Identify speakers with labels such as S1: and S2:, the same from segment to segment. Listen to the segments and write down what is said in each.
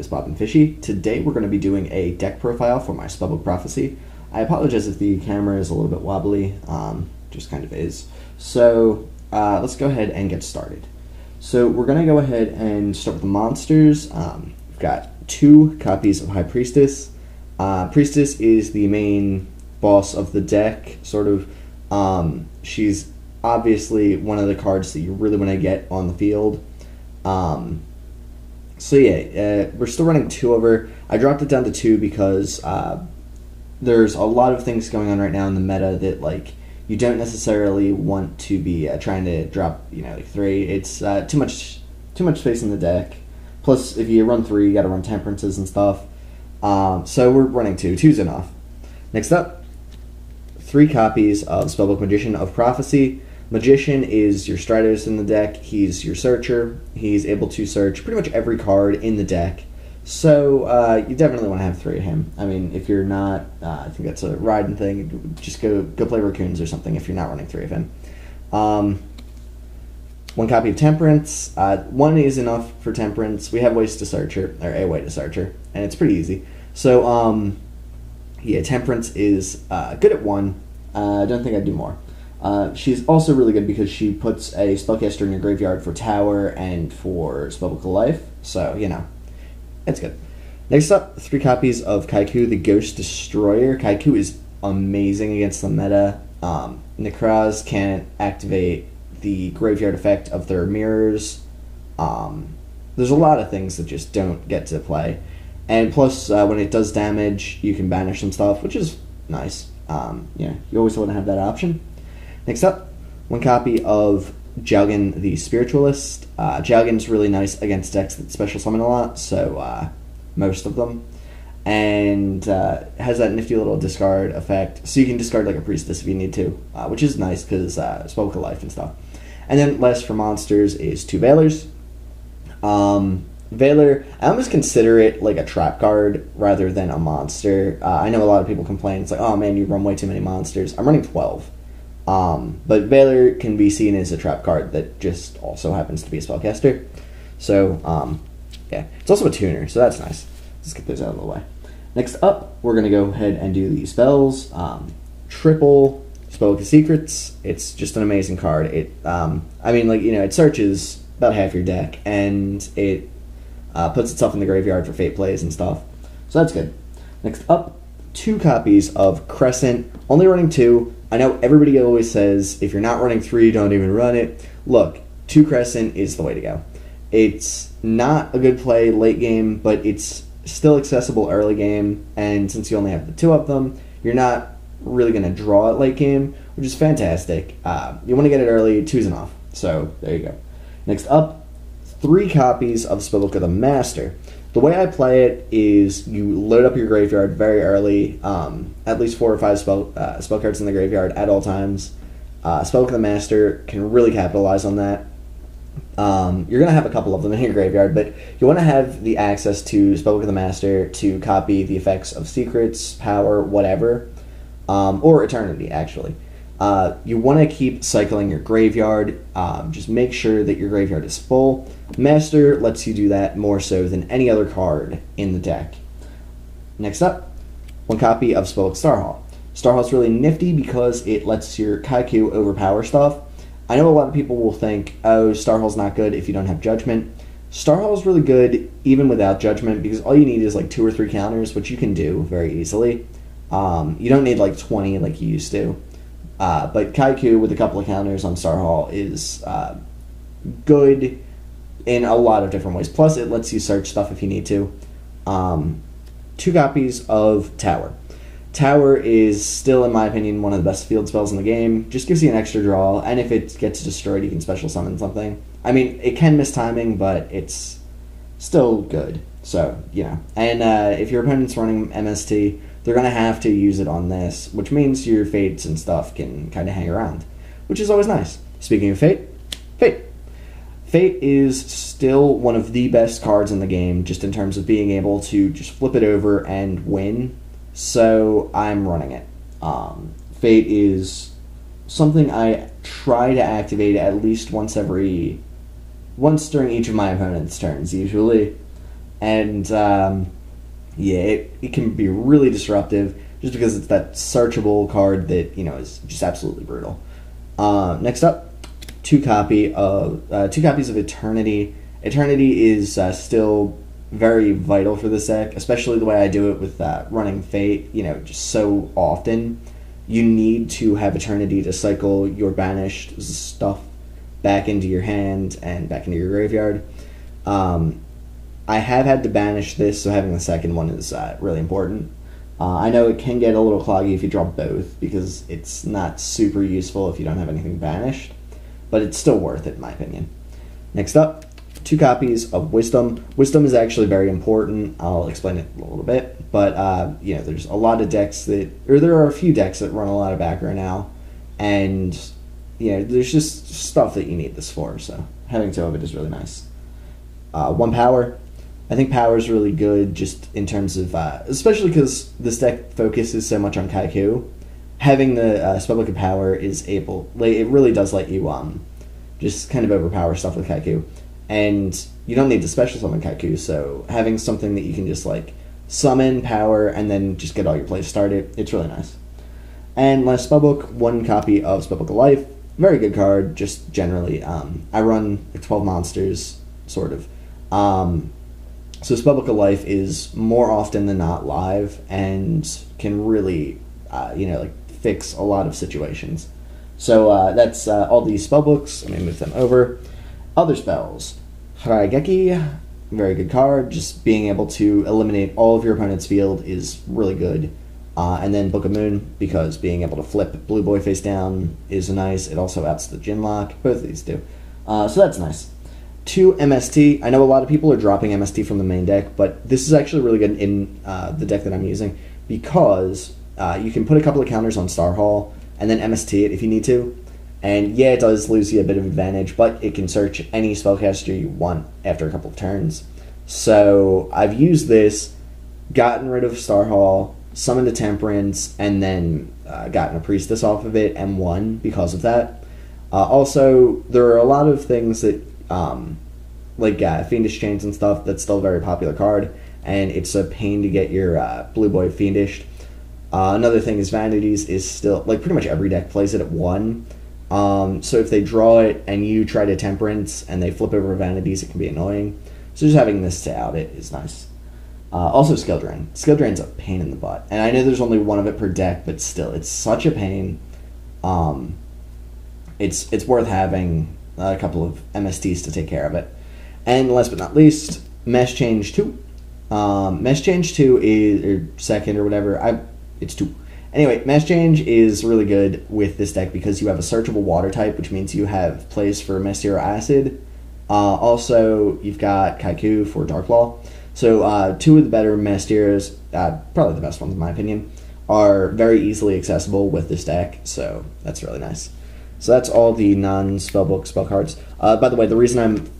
S1: is Bob and Fishy. Today we're going to be doing a deck profile for my Spellbook Prophecy. I apologize if the camera is a little bit wobbly, just kind of is. So let's go ahead and get started. So we're going to go ahead and start with the monsters. We've got 2 copies of High Priestess. Priestess is the main boss of the deck, sort of. She's obviously one of the cards that you really want to get on the field. So yeah, we're still running 2 of her. I dropped it down to 2 because there's a lot of things going on right now in the meta that like you don't necessarily want to be trying to drop, like 3. It's too much space in the deck. Plus, if you run 3, you got to run temperances and stuff. So we're running 2. 2's enough. Next up, 3 copies of Spellbook Magician of Prophecy. Magician is your Stratos in the deck. He's your searcher. He's able to search pretty much every card in the deck. So you definitely want to have 3 of him. I mean, if you're not, I think that's a riding thing. Just go play Raccoons or something if you're not running 3 of him. 1 copy of Temperance. 1 is enough for Temperance. We have ways to search her, or a way to search her, and it's pretty easy. So yeah, Temperance is good at 1. I don't think I'd do more. She's also really good because she puts a spellcaster in your graveyard for Tower and for Spellbook of Life. So, it's good. Next up, 3 copies of Kaiku, the Ghost Destroyer. Kaiku is amazing against the meta. Nekraz can't activate the graveyard effect of their mirrors. There's a lot of things that just don't get to play. And plus, when it does damage, you can banish some stuff, which is nice. You always want to have that option. Next up, 1 copy of Jalgan the Spiritualist. Jalgan's really nice against decks that special summon a lot, so most of them. And has that nifty little discard effect, so you can discard like a Priestess if you need to, which is nice because Spellbook of Life and stuff. And then last for monsters is 2 Veilers. Veiler, I almost consider it like a trap card rather than a monster. I know a lot of people complain, it's like, oh man, you run way too many monsters. I'm running 12. But Veiler can be seen as a trap card that just also happens to be a spellcaster. So, yeah. It's also a tuner, so that's nice. Let's get those out of the way. Next up, we're going to go ahead and do the spells. Triple Spellbook of Secrets. It's just an amazing card. It, it searches about half your deck, and it puts itself in the graveyard for fate plays and stuff. So that's good. Next up, 2 copies of Crescent. Only running 2. I know everybody always says, if you're not running 3, don't even run it. Look, 2 Crescent is the way to go. It's not a good play late game, but it's still accessible early game, and since you only have the 2 of them, you're not really going to draw it late game, which is fantastic. You want to get it early, 2's enough. So, there you go. Next up, 3 copies of Spellbook of the Master. The way I play it is you load up your graveyard very early, at least 4 or 5 spell cards in the graveyard at all times. Spellbook of the Master can really capitalize on that. You're going to have a couple of them in your graveyard, but you want to have the access to Spellbook of the Master to copy the effects of Secrets, Power, whatever, or Eternity, actually. You want to keep cycling your graveyard. Just make sure that your graveyard is full. Master lets you do that more so than any other card in the deck. Next up, 1 copy of Spellbook Starhall. Starhall's really nifty because it lets your Kaiku overpower stuff. I know a lot of people will think, oh, Starhall's not good if you don't have Judgment. Starhall's really good even without Judgment because all you need is like 2 or 3 counters, which you can do very easily. You don't need like 20 like you used to. But Kaiku with a couple of counters on Starhall is good in a lot of different ways. Plus, it lets you search stuff if you need to. 2 copies of Tower. Tower is still, in my opinion, one of the best field spells in the game. Just gives you an extra draw, and if it gets destroyed, you can special summon something. I mean, it can miss timing, but it's still good. So, And if your opponent's running MST, they're going to have to use it on this, which means your Fates and stuff can kind of hang around, which is always nice. Speaking of Fate. Fate is still one of the best cards in the game, just in terms of being able to just flip it over and win, so I'm running it. Fate is something I try to activate at least once during each of my opponent's turns, usually. and yeah, it can be really disruptive just because it's that searchable card that is just absolutely brutal. Next up, two copies of Eternity. Eternity is still very vital for this deck, especially the way I do it with running Fate. Just so often you need to have Eternity to cycle your banished stuff back into your hand and back into your graveyard. I have had to banish this, so having the second one is really important. I know it can get a little cloggy if you draw both, because it's not super useful if you don't have anything banished, but it's still worth it in my opinion. Next up, two copies of Wisdom. Wisdom is actually very important. I'll explain it in a little bit, but there's a lot of decks there are a few decks that run a lot of background now, and there's just stuff that you need this for, so having two of it is really nice. One power. I think power is really good just in terms of, especially because this deck focuses so much on Kaiku. Having the Spellbook of Power is able, it really does let you just kind of overpower stuff with Kaiku. And you don't need to special summon Kaiku, so having something that you can just summon, power, and then just get all your plays started, it's really nice. And last Spellbook, one copy of Spellbook of Life. Very good card, just generally. I run 12 monsters, sort of. So Spellbook of Life is more often than not live and can really, fix a lot of situations. So that's all these spellbooks. Let me move them over. Other spells. Haraigeki, very good card. Just being able to eliminate all of your opponent's field is really good. And then Book of Moon, because being able to flip Blue Boy face down is nice. It also outs the Jinlock. Both of these do. So that's nice. 2 MST. I know a lot of people are dropping MST from the main deck, but this is actually really good in the deck that I'm using, because you can put a couple of counters on Star Hall and then MST it if you need to. And yeah, it does lose you a bit of advantage, but it can search any spellcaster you want after a couple of turns. So I've used this, gotten rid of Star Hall, summoned a Temperance, and then gotten a Priestess off of it and won because of that. Also, there are a lot of things that Fiendish Chains and stuff, that's still a very popular card, and it's a pain to get your Blue Boy Fiendished. Another thing is Vanities is still, pretty much every deck plays it at 1. So if they draw it and you try to Temperance and they flip over Vanities, it can be annoying. So just having this to out it is nice. Also Skill Drain. Skill Drain's a pain in the butt. And I know there's only one of it per deck, but still, it's such a pain. It's worth having a couple of MSTs to take care of it. And last but not least, Mesh Change 2. Mesh Change 2 is, or second or whatever, it's 2. Anyway, Mesh Change is really good with this deck because you have a searchable water type, which means you have plays for Messero Acid. Also, you've got Kaiku for Dark Law. So, 2 of the better Mesteros, probably the best ones in my opinion, are very easily accessible with this deck, so that's really nice. So that's all the non-spellbook spell cards. By the way, the reason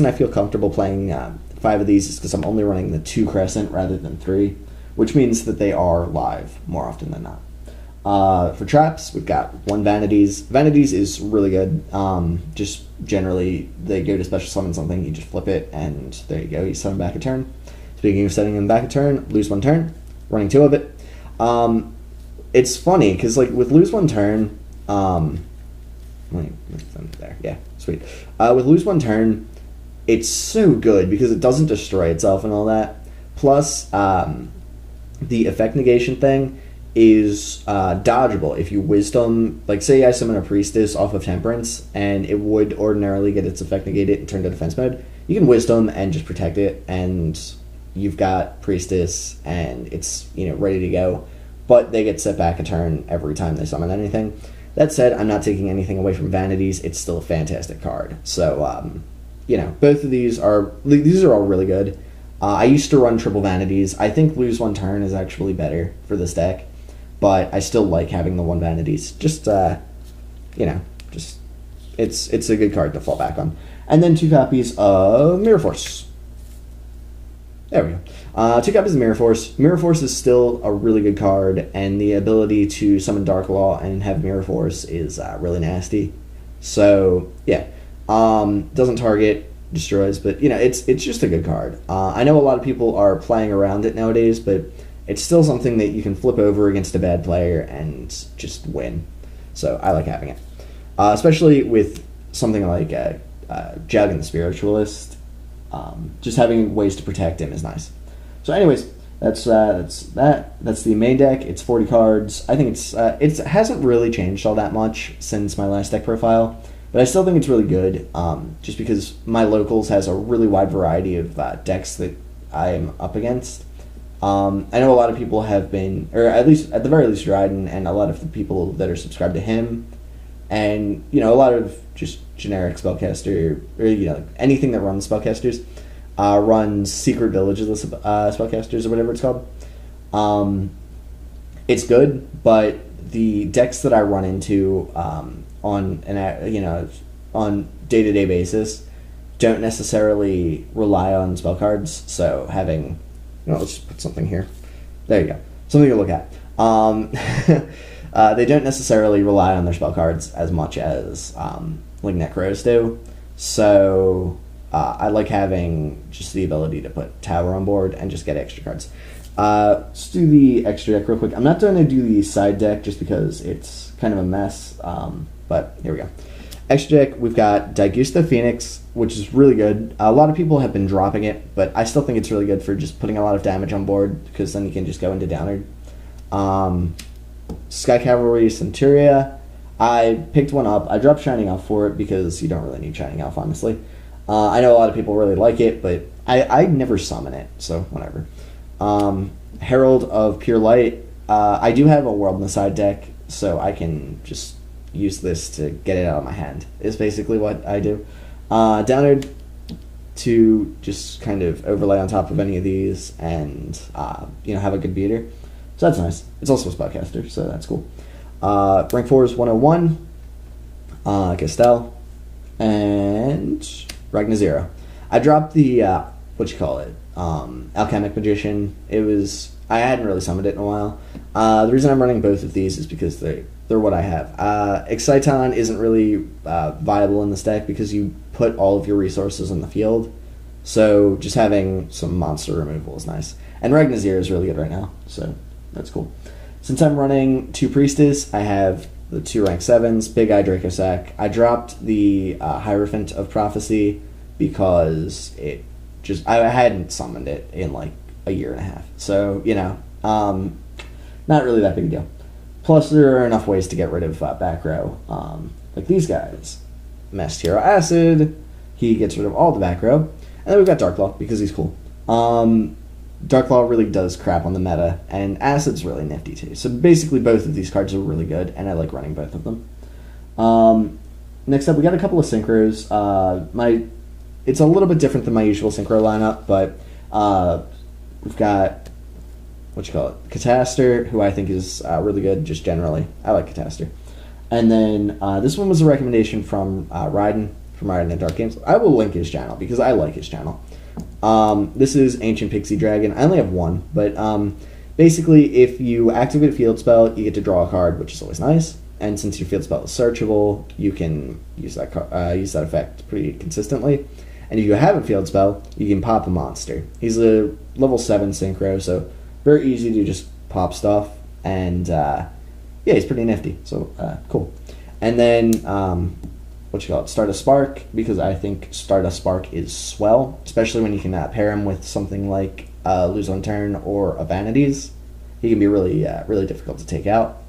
S1: I feel comfortable playing 5 of these is because I'm only running the 2 Crescent rather than 3, which means that they are live more often than not. For traps, we've got 1 Vanities. Vanities is really good. Just generally, they go to special summon something, you just flip it, and there you go, you summon back a turn. Speaking of setting them back a turn, lose 1 turn, running 2 of it. It's funny, because with lose 1 turn, there, yeah, sweet. With lose 1 turn, it's so good because it doesn't destroy itself and all that. Plus, the effect negation thing is dodgeable if you Wisdom. Say I summon a Priestess off of Temperance, and it would ordinarily get its effect negated and turned to defense mode. You can Wisdom and just protect it, and you've got Priestess, and it's ready to go. But they get set back a turn every time they summon anything. That said, I'm not taking anything away from Vanities. It's still a fantastic card. So, both of these are all really good. I used to run triple Vanities. I think lose 1 turn is actually better for this deck, but I still like having the 1 Vanities. Just it's a good card to fall back on. And then 2 copies of Mirror Force. There we go. 2 copies of Mirror Force. Mirror Force is still a really good card, and the ability to summon Dark Law and have Mirror Force is really nasty. So, yeah. Doesn't target destroys, but you know, it's just a good card. I know a lot of people are playing around it nowadays, but it's still something that you can flip over against a bad player and just win. So I like having it, especially with something like Jug and the Spiritualist. Just having ways to protect him is nice. So, anyways, that's that. That's the main deck. It's 40 cards. I think it hasn't really changed all that much since my last deck profile, but I still think it's really good. Just because my locals has a really wide variety of decks that I'm up against. I know a lot of people have been, or at the very least, Dryden, and a lot of the people that are subscribed to him, and you know, a lot of just generic spellcaster, or you know, anything that runs spellcasters, runs Secret Villages of spellcasters or whatever it's called. It's good, but the decks that I run into on day-to-day basis don't necessarily rely on spell cards. So having, let's just put something here. There you go, something to look at. They don't necessarily rely on their spell cards as much as like Necros do. So I like having just the ability to put Tower on board and just get extra cards. Let's do the extra deck real quick. I'm not going to do the side deck just because it's kind of a mess, but here we go. Extra deck, we've got Daigusta Phoenix, which is really good. A lot of people have been dropping it, but I still think it's really good for just putting a lot of damage on board, because then you can just go into Downard. Sky Cavalry Centuria, I picked one up. I dropped Shining Elf for it because you don't really need Shining Elf, honestly. I know a lot of people really like it, but I never summon it, so whatever. Herald of Pure Light, I do have a World in the side deck, so I can just use this to get it out of my hand, is basically what I do. Downard to just kind of overlay on top of any of these and have a good beater. So that's nice. It's also a spellcaster, so that's cool. Rank 4 is 101. Castel. And Ragnazero. I dropped the, Alchemic Magician. I hadn't really summoned it in a while. The reason I'm running both of these is because they're what I have. Exciton isn't really viable in this deck because you put all of your resources in the field. So just having some monster removal is nice. And Ragnazero is really good right now, so that's cool. Since I'm running 2 Priestess, I have the 2 rank 7s, Big Eye Dracosac. I dropped the Hierophant of Prophecy because I hadn't summoned it in like a year and a half. So, not really that big a deal. Plus, there are enough ways to get rid of back row, like these guys. Masked Hero Acid, he gets rid of all the back row. And then we've got Darklaw, because he's cool. Darklaw really does crap on the meta, and Acid's really nifty too. So basically both of these cards are really good, and I like running both of them. Next up, we got a couple of Synchros. It's a little bit different than my usual Synchro lineup, but we've got, Cataster, who I think is really good, just generally. I like Cataster. And then this one was a recommendation from Ryden, from Ryden and Dark Games. I will link his channel, because I like his channel. This is Ancient Pixie Dragon. I only have one, but basically, if you activate a field spell, you get to draw a card, which is always nice. And since your field spell is searchable, you can use that effect pretty consistently. And if you have a field spell, you can pop a monster. He's a level 7 Syncro, so very easy to just pop stuff. And he's pretty nifty, so cool. And then Stardust Spark, because I think Stardust Spark is swell, especially when you can pair him with something like Lose on Turn or a Vanities. He can be really difficult to take out.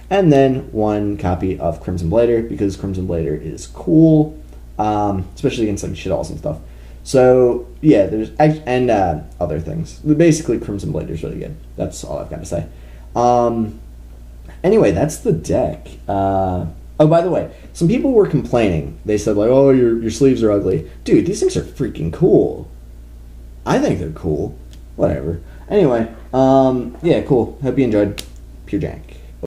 S1: And then 1 copy of Crimson Blader, because Crimson Blader is cool, especially against like shit-alls and stuff. So yeah, there's other things. Basically, Crimson Blader is really good. That's all I've got to say. Anyway, that's the deck. Oh, by the way, some people were complaining. They said, like, oh, your sleeves are ugly. Dude, these things are freaking cool. I think they're cool. Whatever. Anyway, cool. Hope you enjoyed. Pure Jank.